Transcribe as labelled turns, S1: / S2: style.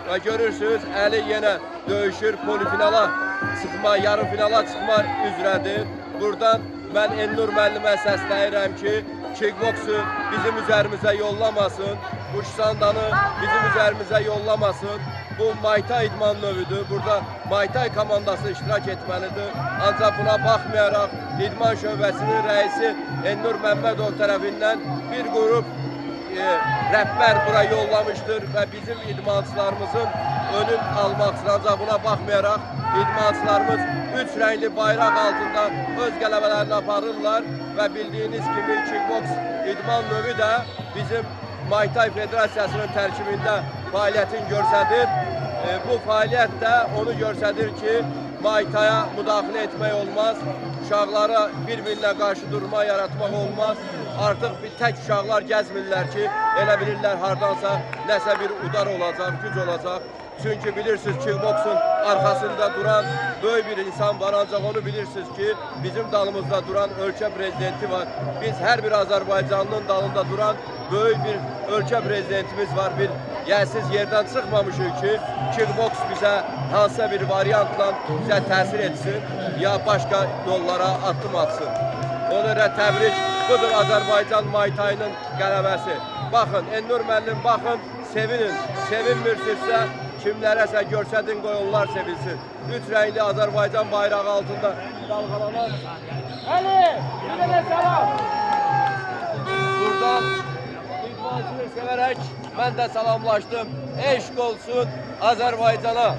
S1: Və görürsünüz, Əli yenə döyüşür, polifinala çıxma, yarım finala çıxma üzrədir. Buradan mən Elnur müəllimə səsləyirəm ki, kickboksu bizim üzərimizə yollamasın, Quşsandanı bizim üzərimizə yollamasın. Bu Muay Thai idman növüdür. Burada Muay Thai komandası iştirak etməlidir. Ancaq buna baxmayaraq idman şöbəsinin rəisi Elnur Məmmədov tərəfindən bir qrup rəhbər bura yollamışdır və bizim idmançılarımızın önün almaq üçün. Ancaq buna baxmayaraq idmançılarımız 3 rəngli bayraq altında öz qələbələrini aparırlar və bildiyiniz kimi kickboks idman növü də bizim Muay Thai Federasiyasının tərkibində fəaliyyətini göstərir. Bu fəaliyyət də onu göstərir ki, Muay Thai'ya müdaxilə etmək olmaz, uşaqlara bir-birinə qarşı durma yaratmaq olmaz. Artıq bir tək uşaqlar gəzmirlər ki, elə bilirlər hardansa nəsə bir udar olacaq, güc olacaq. Çünki bilirsiniz kickboksun arkasında duran böyük bir insan var, ancaq onu bilirsiniz ki, bizim dalımızda duran ölkə prezidenti var. Biz hər bir Azərbaycanlının dalında duran böyük bir ölkə prezidentimiz var. Bir yersiz yerdən çıxmamışıq ki, kickboks bizə hansısa bir variantla bizə təsir etsin, ya başqa yollara addım atsın. Ona görə təbrik, budur Azərbaycan Muay Thai'nın qələbəsi. Baxın, Elnur müəllim, baxın, sevinin. Sevinmirsinizsə, kimlərəsə görsədin, qoy onlar sevilsin. 3 rəngli Azərbaycan bayrağı altında dalğalanan Əli, bir də salam. Buradan idmançını sevərək mən də salamlaşdım. Eşq olsun Azərbaycana.